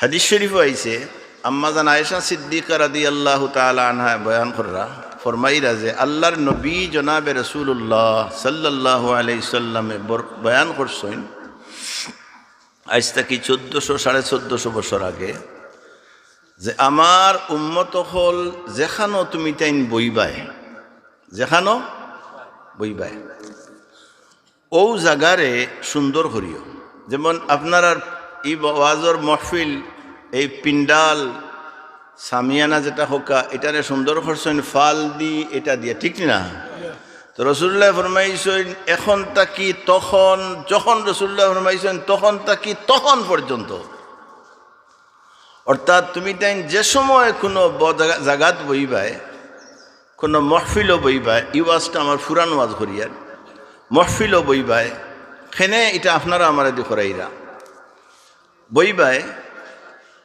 হাদিস শরীফ আইছে আম্মা জান আয়েশা সিদ্দিকা রাদিয়াল্লাহু তাআলা আনহা বয়ান কররা ফরমাইরা যে আল্লাহর নবী জনাবে রাসূলুল্লাহ সাল্লাল্লাহু আলাইহি সাল্লামে বয়ান করছেন আজ থেকে 1400-1450 বছর আগে যে আমার উম্মত হল যেখানো তুমি তাইন বইবাই যেখানো বইবাই ও জায়গারে সুন্দর করিও। যেমন আপনারা এই ওয়াজর মহফিল এই পিন্ডাল সামিয়ানা যেটা হোকা এটারে সুন্দর করছেন ফাল দি এটা দিয়ে, ঠিক না? তো রসুল্লাহ ফরমাইছেন এখন তাকি তখন, যখন রসুল্লাহ ফরমাইছেন তখন তাকি তখন পর্যন্ত, অর্থাৎ তুমি তাই যে সময় কোনো জাগাত বইবায় কোনো মহফিলও বইবায়, এই ওয়াজটা আমার ফুরান ওয়াজ করিয়ার মহফিলও বইবায় খেনে এটা আপনারা আমার দেখরাইরা বইবায়,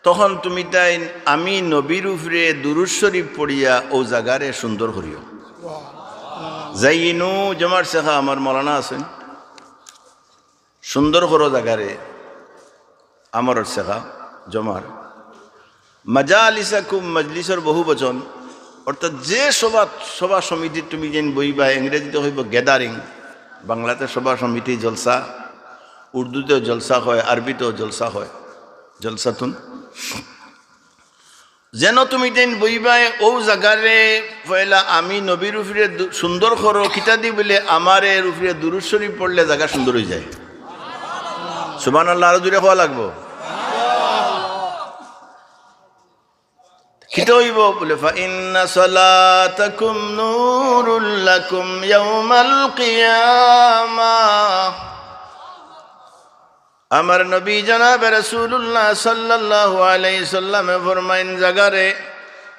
তখন তুমি তাই আমি নবীর উপরে দুরূদ শরীফ পড়িয়া ও জাগারে সুন্দর করিও। যাইনু জমার শেখা আমার মৌলানা আছেন, সুন্দর করো জাগারে আমার শেখা জমার মাজালিসাকুম, মজলিসের বহু বচন, অর্থাৎ যে সভা সমিতি তুমি যেন বইবা, ইংরেজিতে হইব গ্যাদারিং, বাংলাতে সভা সমিতি জলসা, উর্দুতেও জলসা হয়, আরবিতেও জলসা হয়, জলসাতুন, যেন তুমি যেন বইবায় ও জাগারে পয়লা আমি নবীর উপরে সুন্দর করো কিতা দি বলে আমার এর উপরে দুরূদ শরীফ পড়লে জায়গা সুন্দর হয়ে যায়। সুবহানাল্লাহ, আরো দূরে হওয়া লাগবো। কিতা হইব বলে ফা ইন্না সালাতাকুম নূরুল লাকুম ইয়াউমাল কিয়ামাহ, আমার নবী জনাবে রাসূলুল্লাহ সাল্লাল্লাহু আলাইহি সাল্লামে ফরমাইন জাগারে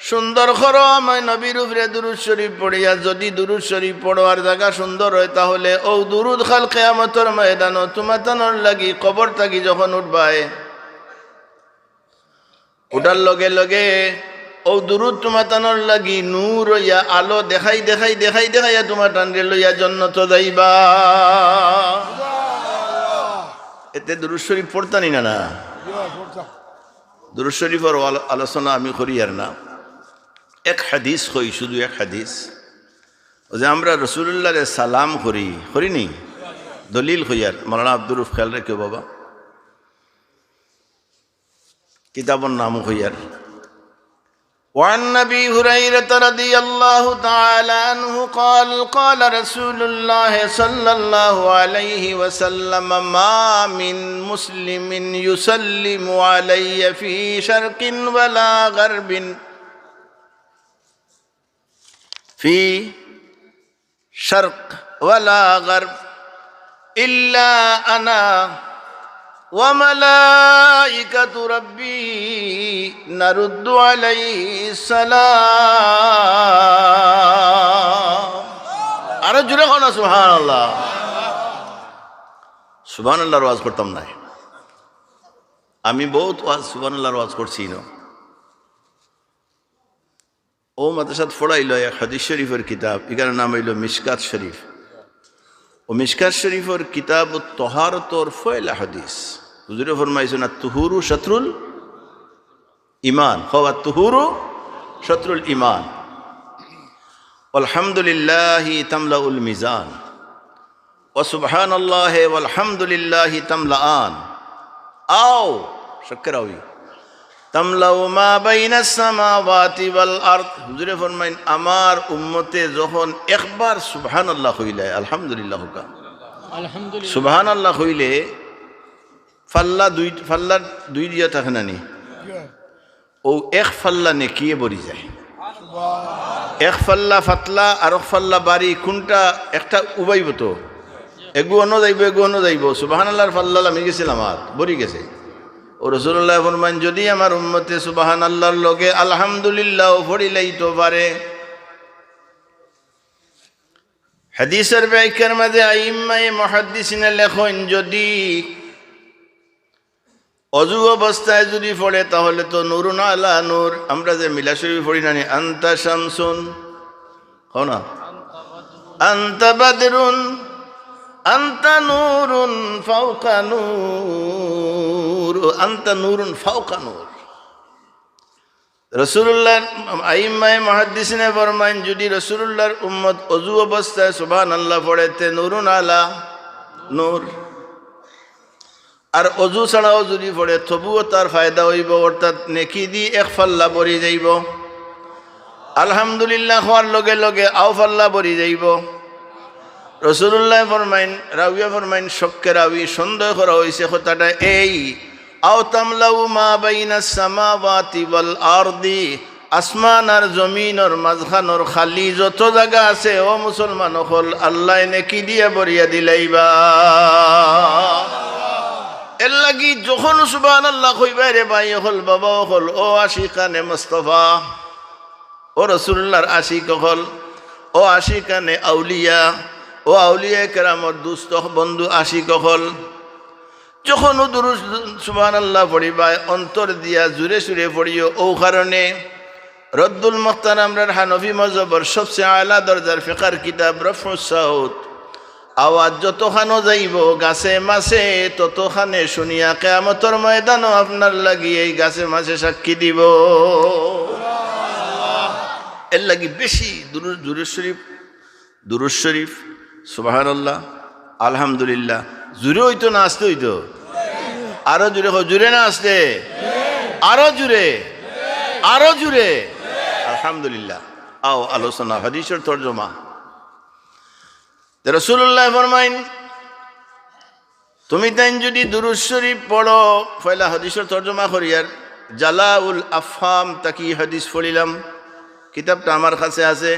সুন্দর করো আমার নবীর উপরে দুরূদ শরীফ পড়িয়া, যদি দুরূদ শরীফ পড়ার জায়গা সুন্দর হয় তাহলে ও দুরূদ খাল কিয়ামতের ময়দান তোমাতানোর লাগি কবর থাকি যখন উঠবায়, উঠার লগে লগে ও দুরূদ তোমাতানোর লাগি নূর হইয়া আলো দেখাই দেখাই দেখাই দেখাইয়া তোমার টানরে লইয়া জান্নাত যাইবা। এতে দুরূদ শরীফ পড়তানি না না, দুরূদ শরীফের আলোচনা আমি করি আর না। এক হাদিস কই, শুধু এক হাদিস, যে আমরা রাসূলুল্লাহরে সালাম করি, করিনি? দলিল কইয়ার মাওলানা আব্দুর রউফ খেয়াল রেখে বাবা, কিতাবর নাম কইয়ার وعن أبي هريرة رضي الله تعالى عنه قال قال رسول الله صلى الله عليه وسلم ما من مسلم يسلم علي في شرق ولا غرب في شرق ولا غرب إلا أنا وملائكة ربي نرد عليه السلام। আরো জোরে কও না সুবহানাল্লাহ। সুবহানাল্লাহর ওয়াজ করতাম না আমি, বহুত ওয়াজ সুবহানাল্লাহর ওয়াজ করছি না। ও মাদ্রাসাত পড়াইল এক হাদিস শরীফের কিতাব, এখানে নাম হইল মিশকাত শরীফ। ও মিশকাত শরীফের কিতাব তহারতর ফয়লা হাদিস, হুজুরে ফরমাইছেন আত-তুহুরু শাতরুল ঈমান, হওয়া তুহুরু শাতরুল ঈমান, আলহামদুলিল্লাহি তামলাউল মিজান, ওয়া সুবহানাল্লাহি ওয়ালহামদুলিল্লাহি তামলাআন, আও শকরাউই তামলাউ মা বাইনাস সামাওয়াতি ওয়াল আরদ। হুজুরে ফরমাইন আমার উম্মতে যখন একবার সুবহানাল্লাহ হইলে, আলহামদুলিল্লাহ হোকা, আলহামদুলিল্লাহ সুবহানাল্লাহ হইলে ফাল্লা দুই দিয়া থাকে না নি, ও এক ফাল্লা নেকিয়ে বরি যায়। এক ফাল্লা ফাতলা আর এক ফাল্লা বাড়ি, কোনটা একটা উবাইব তো, এগু অন্য যাইব এগু অন্য যাইব। সুবহানাল্লাহর ফাল্লা আমি গেছিলাম আর বরি গেছে। ও রাসূলুল্লাহ ফরমান যদি আমার উম্মতে সুবহানাল্লাহর লগে আলহামদুলিল্লাহ পড়িলেইতো পারে। হাদিসের ব্যাখ্যার মাঝে আইম্মায়ে মুহাদ্দিসিনে লেখেন যদি অজু অবস্থায় যদি পড়ে তাহলে তো নূরুন আলা নূর। আমরা যে মিলা শরীফ পড়ি না, আনতা শামসুন, হও না, আনতা বাদরুন আনতা নূরুন ফাওকা নূর, আনতা নূরুন ফাওকা নূর। রাসূলুল্লাহ আইম্মায়ে মুহাদ্দিসিনে ফরমাইন, যদি রাসূলুল্লাহর উম্মত ওযু অবস্থায় সুবহানাল্লাহ পড়েতে নূরুন আলা নূর, আর অজু ছাড়াও যদি পড়ে তবুও তার ফায়দা হইব, অর্থাৎ নেকি দি এক ফাল্লা বরি যাইব। আলহামদুলিল্লাহ হওয়ার লগে লগে আও ফাল্লা বরি যাইব। রাসূলুল্লাহ ফরমাইন, রাউয়া ফরমাইন, শক্কে রাউি সন্দেহ করা হয়েছে কথাটা এই, আও তামলাউ মা বাইনাস সামাওয়াতি ওয়াল আরদি, আসমান আর জমিনের মাঝখানোর খালি যত জায়গা আছে ও মুসলমান হল আল্লাহ নেকি দিয়া বরিয়া দিলাইবা। এর লাগি যখন সুবহানাল্লাহ কইবা রে ভাই হল, বাবা হল, ও আশিকানে মুস্তাফা, ও রাসূলুল্লাহর আশিক হল, ও আশিকানে আউলিয়া, ও আউলিয়া কেরামর দুস্থ বন্ধু আশিক হল, যখন দুরূদ সুবহানাল্লাহ পড়িবা অন্তর দিয়া জুড়ে সুরে পড়িও। ও কারণে রদ্দুল মুখতারামর হানফি মযহবের সবচেয়ে আলা দরজার ফিকহের কিতাব রফউস সাউত, আওয়াজ যতখানো যাইব গাছে মাছে ততখানে শুনিয়া কিয়ামতের ময়দানও আপনার লাগি এই গাছে মাছে সাক্ষী দিব। এর লাগি বেশি দুরূদ শরীফ সুবহানাল্লাহ আলহামদুলিল্লাহ জুড়ে হইতো না আসতে হইতো, আরো জুড়ে, জুড়ে না আসতে, আরো জুড়ে, আরো জুড়ে আলহামদুলিল্লাহ। আও আলোচনা হাদিসের তরজমা। রাসূলুল্লাহ ফরমাইন, তুমি তাই যদি দুরূদ শরীফ পড়ো, পয়লা হাদিসের তরজমা করিয়ার জালাউল আফহাম তাকি হাদিস পড়িলাম, কিতাবটা আমার কাছে আছে।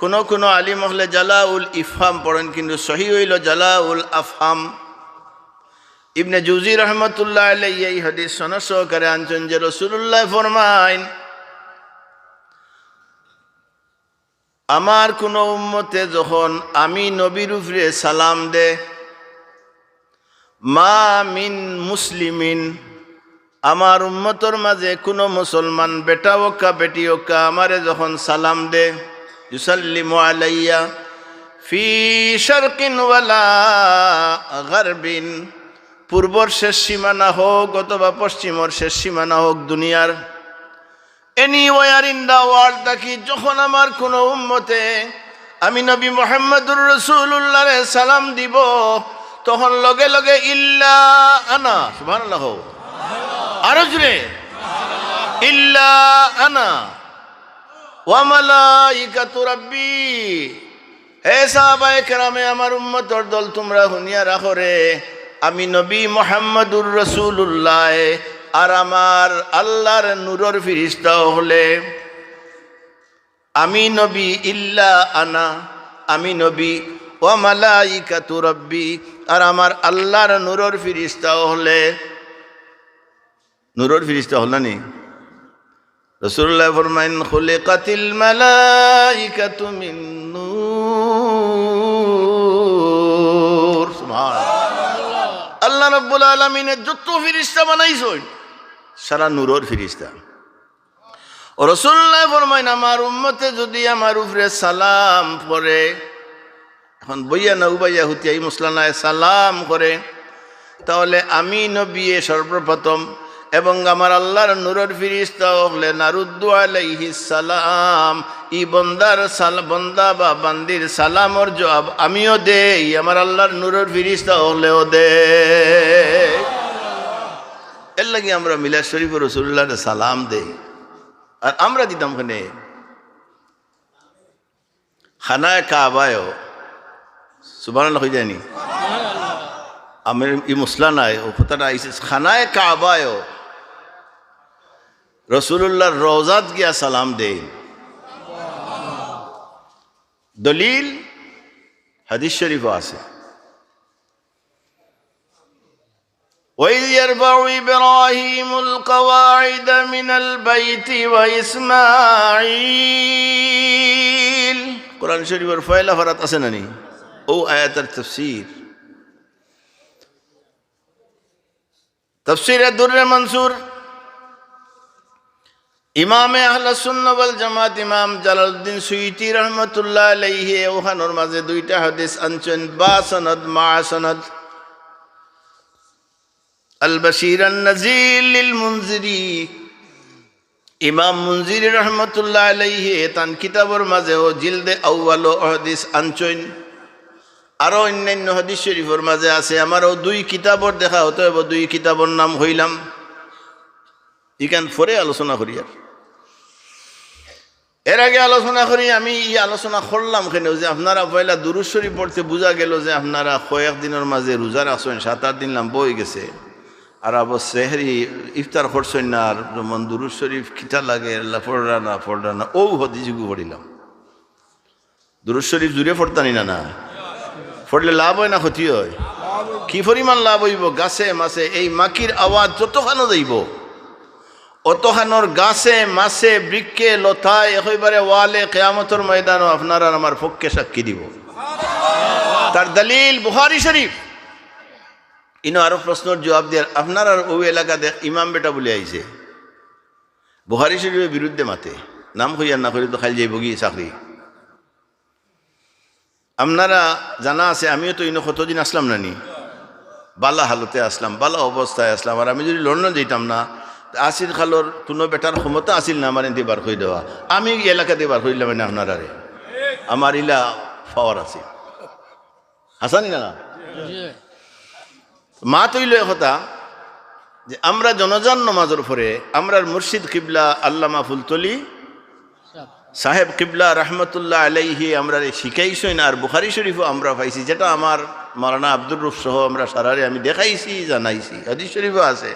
কোনো কোনো আলিম হলে জালাউল ইফহাম পড়েন, কিন্তু সহি হইল জালাউল আফহাম। ইবনে জুজি রহমতুল্লাহ আলাইহি এই হাদিস সনদ সহকারে আনছেন যে রাসূলুল্লাহ ফরমাইন, আমার কোন উম্মতে যখন আমি নবীর উপরে সালাম দে, মা মিন মুসলিমিন, আমার উম্মতর মাঝে কোনো মুসলমান বেটা ওকা বেটি ওকা আমারে যখন সালাম দে, ইউসাল্লিমু আলাইয়া ফি শারকিন ওয়ালা গারবিন, পূর্বর শেষ সীমানা হোক অথবা পশ্চিমর শেষ সীমানা হোক দুনিয়ার, এনিওয়ার ইন দা ওয়ার্ল্ড, দেখি যখন আমার কোন উম্মতে আমি নবী মুহাম্মদুর রাসূলুল্লাহ রে সালাম দিব, তখন লগে লগে ইল্লা আনা, সুবহানাল্লাহ, আরো জোরে, ইল্লা আনা ওয়া মালাইকাতু রাব্বি, হে সাহাবায়ে কেরামে আমার উম্মতর দল তোমরা শুনিয়া রাখো রে, আমি নবী মুহাম্মদুর রাসূলুল্লাহ আর আমার আল্লাহর নূরের ফেরেশতা হলে আমি নবী, ইল্লা আনা আমি নবী, ওয়া মালাইকাতু রাব্বি আর আমার আল্লাহর নূরের ফেরেশতা হলে, নূরের ফেরেশতা হল না নি? রাসূলুল্লাহ ফরমাইন, খুলিকাতিল মালাইকাতু মিন নূর, সুবহানাল্লাহ। আল্লাহ রাব্বুল আলামিনের যত ফেরেশতা বানাইছেন সারা নূরের ফেরেশতা। ও রাসূলুল্লাহ ফরমাইন, আমার উম্মতে যদি আমার উপরে সালাম করে, এখন বইয়া না উবাইয়া হুতিয়াই মুসলানায় সালাম করে, তাহলে আমি নবী সর্বপ্রথম এবং আমার আল্লাহর নূরের ফেরেশতা হলে নারুদ্দু আলাইহিস সালাম, ই বন্দার বন্দা বা বান্দির সালামর জবাব আমিও দেই, আমার আল্লাহর নূরের ফেরেশতা হলেও দে। এর লাগি আমরা মিলাদ শরীফ রাসূলুল্লাহর সালাম দেই। আর আমরা দিতাম ওখানে খানায় কাবায়ও, সুবহানাল্লাহ হয়ে যায়নি, আমি ই মুসলা নাই, ও কথাটা আইসে খানায় কাবায়ও রাসূলুল্লাহর রওজাত গিয়া সালাম দেই। দলিল হাদিস শরীফ আছে, وَإِذْ يَرْفَعُ إِبْرَاهِيمُ الْقَوَاعِدَ مِنَ الْبَيْتِ وَإِسْمَاعِيلُ, কোরআন শরীফের ফয়লা ফারাত আছে না নি? ও আয়াতের তাফসীর, তাফসীরে দুররে মনসুর ইমামে আহলে সুন্নাহ ওয়াল জামাত ইমাম জালালউদ্দিন সুয়ুতী রাহমাতুল্লাহ আলাইহি ওখানোর মাঝে দুইটা হাদিস আনছেন বা সনদ মা সনদ। আল বাশীর আন নাযীর লিল মুনজিরি, ইমাম মুনজিরি রহমতুল্লাহ আলাইহি তান কিতাবর মাঝে ও জিলদে আউয়াল হাদিস আনছেন। আরো অন্যান্য হাদিস শরীফের মাঝে আছে। আমারও দুই কিতাবর দেখা হতো এবং দুই কিতাবর নাম হইলাম ইখান পরে আলোচনা করি। আর এর আগে আলোচনা করি আমি এই আলোচনা করলাম কেন যে আপনারা পয়লা দুরূদ শরীফ পড়তে বোঝা গেল যে আপনারা কয়েক দিনের মাঝে রোজা রাখছেন, 7-8 দিন লাম বই গেছে। আর আবার সেহরি ইফতার করছেন না, আর যেমন দুরূদ শরীফ কিতা লাগে পড়া না ও হদিসগু পড়িলাম। দুরূদ শরীফ জুড়ে পড়তানি না, না পড়লে লাভ হয় না ক্ষতি হয়? কি পরিমাণ লাভ হইব? গাছে মাছে এই মাকির আওয়াজ যতখানো যাইব অতখানোর গাছে মাছে বৃক্ষে লতায় একেবারে ওয়ালে কিয়ামতের ময়দানও আপনারা আমার পক্ষে সাক্ষী দিব। তার দলিল বুখারী শরীফ। ইনো আরো প্রশ্নের জবাব দিয়ে আপনার আর ওই এলাকা দেখ ইমাম বেটা বলে আইছে বুখারী শরীফের বিরুদ্ধে মাতে নাম হইয়ার না করে তো খালি যাইব গিয়ে চাকরি। আপনারা জানা আছে আমিও তো ইনো কতদিন আসলাম না নি, বালা হালতে আসলাম, বালা অবস্থায় আসলাম। আর আমি যদি লন্ডন যেতাম না, আসিল খালোর কোনো বেটার ক্ষমতা আসিল না আমার এতে বার করে দেওয়া। আমি এলাকাতে বার করিলাম না আপনারা, আমার ইলা পাওয়ার আছে হাসানি না মা তৈল কথা যে আমরা জনজান নমাজের পরে আমরার মুর্শিদ কিবলা আল্লামা ফুলতলি সাহেব কিবলা রহমতুল্লাহ আলাইহি আমরা শিখাইছেন। আর বুখারী শরীফও আমরা পাইছি, যেটা আমার মাওলানা আব্দুর রুফ সহ আমরা সারারে আমি দেখাইছি জানাইছি। হাদিস শরীফও আছে।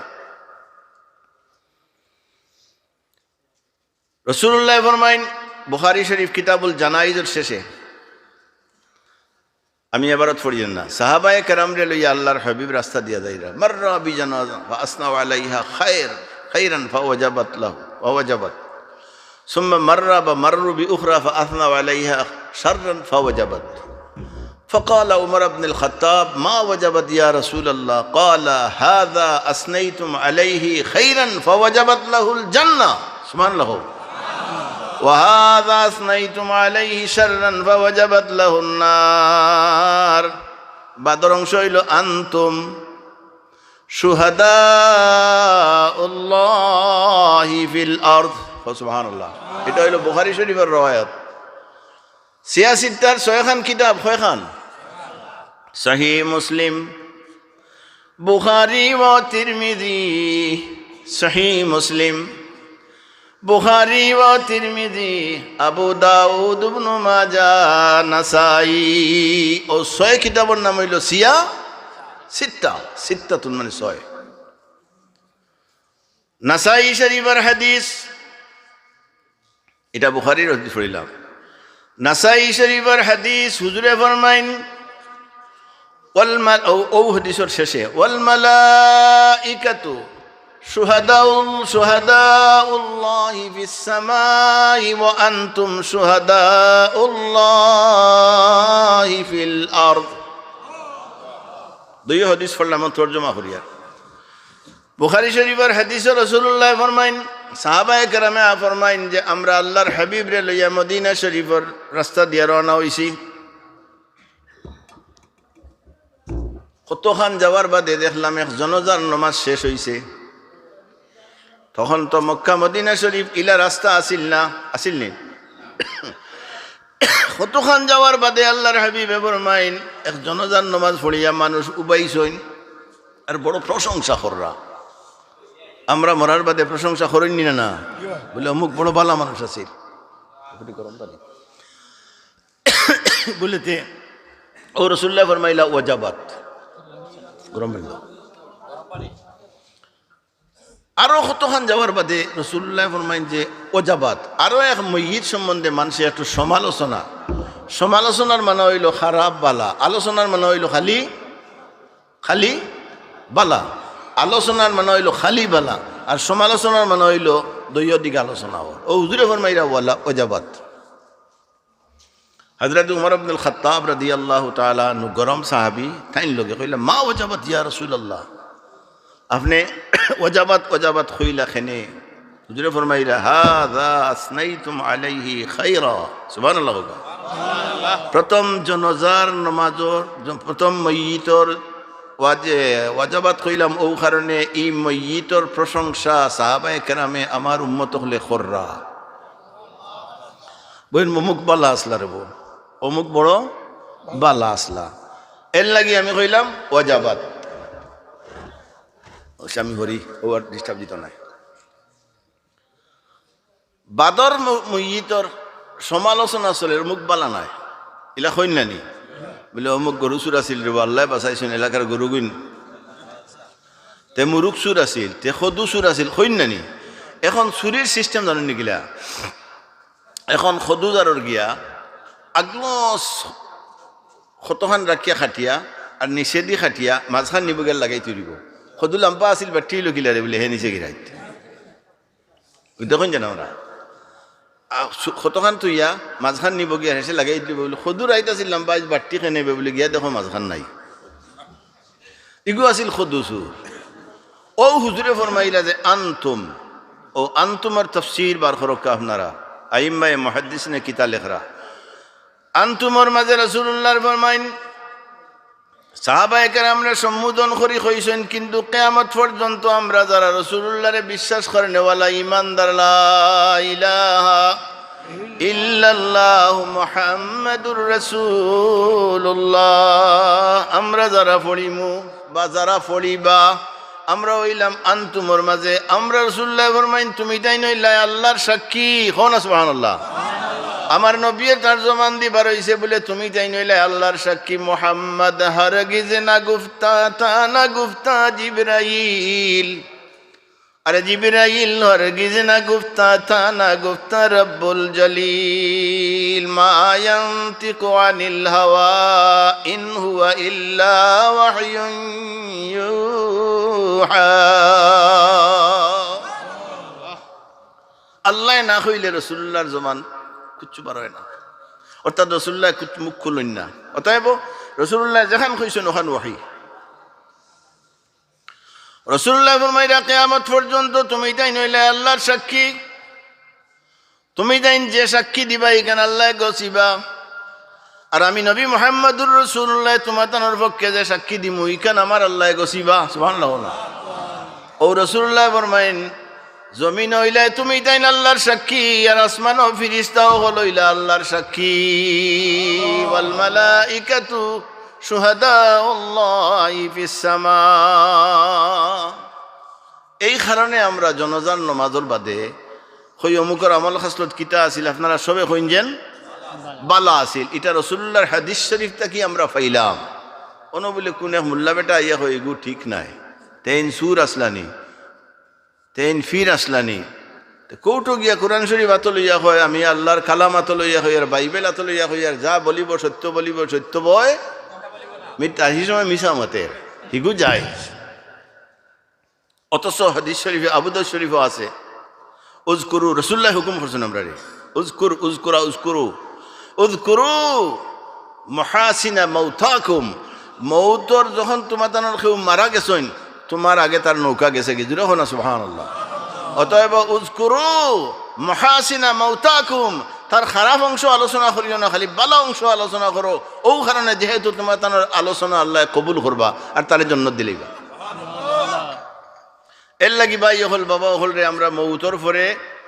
রাসূলুল্লাহ ফরমাইন বুখারী শরীফ কিতাবুল জানাইজের শেষে, আমি এবারত পড়িয়েন না, সাহাবায়ে কেরামরে লইয়া আল্লাহর হাবিব রাস্তা দিয়া যাইরা মাররা বিজানাজা ফাসনা আলাইহা খায়রান ফাওয়াজাবাত লাহু ওয়াজাবাত সুম্মা মাররা মাররু বিউখরা ফাসনা আলাইহা শাররান ফাওয়াজাবাত فقال عمر بن الخطاب ما وجبت يا رسول الله؟ قال هذا أثنيتم عليه خيرا فوجبت له الجنة سبحان الله وهذا أثنيتم عليه شرا فوجبت له النار। বাদর অংশ হইল আনতুম শুহাদাউল্লাহি ফিল আরদ সুবহানাল্লাহ। এটা হইল বুখারী শরীফের রওয়ায়াত। 86টার 6 খান কিতাব, 6 খান সহিহ মুসলিম, বুখারী ও তিরমিজি। সহিহ মুসলিম, বুখারী ও তিরমিজি, আবু দাউদ, ইবনে মাজাহ, নাসাই। ও 6 কিতাবের নাম হইল সিত্তাতুন মানে 6। নাসাই শরীফের হাদিস, এটা বুখারীর হাদিস পড়িলাম। নাসাই শরীফের হাদিস হুজুরে ফরমাইন ও হাদিসের শেষে ওয়াল মালাইকাতু শুহাদাউল্লাহি ফিস সামাই ওয়া আনতুম শুহাদাউল্লাহি ফিল আরদ। দুই হাদিস পড়লাম, তরজমা করিয়া। বুখারী শরীফের হাদিসে রাসূলুল্লাহ ফরমাইন, সাহাবায়ে কেরামে ফরমাইন যে আমরা আল্লাহর হাবিব রে লইয়া মদিনা শরীফের রাস্তা দিয়ে রওনা হইছি। কতখান যাওয়ার বাদে দেখলাম এক জনজার নামাজ শেষ হইছে। তখন তো মক্কা মদিনা শরীফ ইলা রাস্তা আসিল না, আসিল নি। কতখান যাওয়ার বাদে আল্লাহর হাবিবে ফরমাইন এক জনজার নামাজ পড়িয়া মানুষ উবাইছইন আর বড় প্রশংসা কররা। আমরা মরার বাদে প্রশংসা করেননি না, না বলে অমুক বড় ভালো মানুষ আছে বলেতে ও রাসূলুল্লাহ ফরমাইলা ওয়াজাবাত গরম হইল। আরো কতখান যাওয়ার বাদে রাসূলুল্লাহ ফরমাইন যে ওয়াজাবাত। আরো এক ময়িত সম্বন্ধে মানুষের একটু সমালোচনার মানে হইল খারাপ বালা, আলোচনার মানে হইল খালি বালা, আলোচনার মানে হইল খালি বালা, আর সমালোচনার মানে হইল দৈয় দিকে আলোচনা। ও হুজুরে ফরমাইরা ওয়ালা ওয়াজাবাত। হযরত উমর ইবনুল খাত্তাব রাদিয়াল্লাহু তাআলা আনহু গরম সাহাবী তাইন লগে কইলা মা ওয়াজাবাত ইয়া রাসূলুল্লাহ, আপনি ওয়াজাবাত কইলা খেনে হুজুরে ফরমাইরা হাযা আসনাইতুম আলাইহি খায়রা সুবহানাল্লাহ। প্রথম জনাজার নামাজর প্রথম ময়িতর ওয়াজাবাত কইলাম ও কারণে এই ময়িতর প্রশংসা সাহাবায়ে কেরামে আমার উম্মত হলে খররা বইন অমুক বালা আসলা রে বউ অমুক বড় বালা আসলা এর লাগি আমি কইলাম ওয়াজাবাত স্বামী হরি ও আর ডিস্টার্ব দিত নাই। বাদর ময়িতর সমালোচনা চলে অমুক বালা নাই ইলা কইন নানি বলে অমুক গরু চুর আছিল রে আল্লাহ বাঁচাইছেন এলাকার গরু গুইন তে মুরুখ চুর আছিল তে সদু চুর আছিল কইন নানি। এখন চুরির সিস্টেম জানেন নিকিলা এখন সদুদারর গিয়া আগলো কতখান রাখিয়া খাটিয়া আর নিচে দি খাটিয়া মাঝখান নিবগে লাগাই তুলিব সদু লাম্পা আছিল বাটি লকিলারে বলে হে নিচে গিরাইত দেখুন জানো আমরা কতখান তুইয়া মাঝখান নিব গিয়া হেসে লাগাই দিব বলে সদু রাইত আছিল লাম্পা বাটি খে নেবে বলে গিয়া দেখো মাঝখান নাই ইগু আছিল সদু চুর। ও হুজুরে ফরমাইলা যে আনতুম ও আনতুমার তফসির বার খরক্কা আপনারা আইম্মায়ে মুহাদ্দিস নে কিতা লেখরা আনতুমর মাঝে রাসূলুল্লাহর ফরমাইন সাহাবায়ে কেরামরা সম্বোধন করি কইছেন কিন্তু কিয়ামত পর্যন্ত আমরা যারা রাসূলুল্লাহরে বিশ্বাস করে নেওয়ালা ঈমানদার লা ইলাহা ইল্লাল্লাহু মুহাম্মাদুর রাসূলুল্লাহ আমরা যারা পড়িমু বা যারা পড়িবা আমরা হইলাম আনতুমর মাঝে আমরা রাসূলুল্লাহ ফরমাইন তুমি তাই নইলা আল্লাহর সাক্ষী হন সুবহানাল্লাহ। আমার নবীর তরজমান দিবার হইছে বলে তুমি তাই নইলা আল্লাহর সাক্ষী মুহাম্মদ হরগিজ না গুফতা তা না গুফতা জিবরাইল আরে জিবরাইল হরগিজ না গুফতা তা না গুফতা রব্বুল জলিল মা ইয়ান্তিকু আনিল হাওয়া ইন হুয়া ইল্লা ওয়াহয়ুন আল্লাহ না হইলে রাসূলুল্লাহর জমান কিচ্ছু বার হয় না অর্থাৎ রাসূলুল্লাহ মুখ খুললেন না অতএব রাসূলুল্লাহ যেখান কইছেন ওখান ওয়াহি। রাসূলুল্লাহ ফরমাইরা কিয়ামত পর্যন্ত তুমি তাই নইলে আল্লাহর সাক্ষী তুমি তাই যে সাক্ষী দিবা এখানে আল্লাহ গছিবা আর আমি নবী মুহাম্মদুর রাসূলুল্লাহ তোমার পক্ষে যে সাক্ষী দিমু এখানে আমার আল্লাহ গছিবা সুবহানাল্লাহ। ও রাসূলুল্লাহ ফরমাইন জমিন হইলে তুমি তাই আল্লাহর সাক্ষী আর আসমান ও ফিরিস্তাও হইলা আল্লাহর সাক্ষী ওয়াল মালাইকাতু শুহাদাউল্লাহি ফিস সামা। এই কারণে আমরা জনাজার নামাজের বাদে কই অমুকের আমল খাসলত কিতা আছিল আপনারা সবে কইনজেন বালা আছিল এটা রাসূলুল্লাহর হাদিস শরীফ থেকে আমরা পাইলাম। ono বলে কোনে মোল্লা বেটা ইয়া হই গু ঠিক নাই তেন সুর আসলানি তেন ফির আসলানি কৌটো গিয়া কোরআন শরীফ আত লইয়া হয় আমি আল্লাহর কালাম আত লইয়া হই আর বাইবেল আত লইয়া হই আর যা বলিব সত্য বয় মিথ্যা এই সময় মিশা মতের হিগু যায়। অথচ হাদিস শরীফে আবু দাউদ শরীফও আছে উযকুরু রাসূলুল্লাহ হুকুম করছেন আমরা রে উযকুরু মুহাসিনা মাউতাকুম মৌতর যখন তোমার কেউ মারা গেছেন তোমার আগে তার নৌকা গেছে কি জুড়ে হো না সুবহানাল্লাহ। অতএব উযকুরু মুহাসিনা মাউতাকুম তার খারাপ অংশ আলোচনা করিও না খালি ভালো অংশ আলোচনা করো ও কারণে যেহেতু তোমার তার আলোচনা আল্লাহ কবুল করবা আর তার জন্য দিলেইবা এর লাগি ভাই হল বাবা হল রে আমরা মৌতর পরে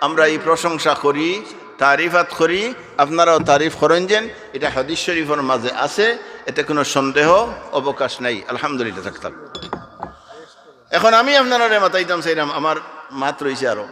আমরা এই প্রশংসা করি তারিফাত করি আপনারাও তারিফ করেন যেন এটা হাদিস শরীফের মাঝে আছে এতে কোনো সন্দেহ অবকাশ নাই আলহামদুলিল্লাহ থাকতাম। এখন আমি আপনারা মাতাইতাম চাইলাম আমার মাত রয়েছে আরো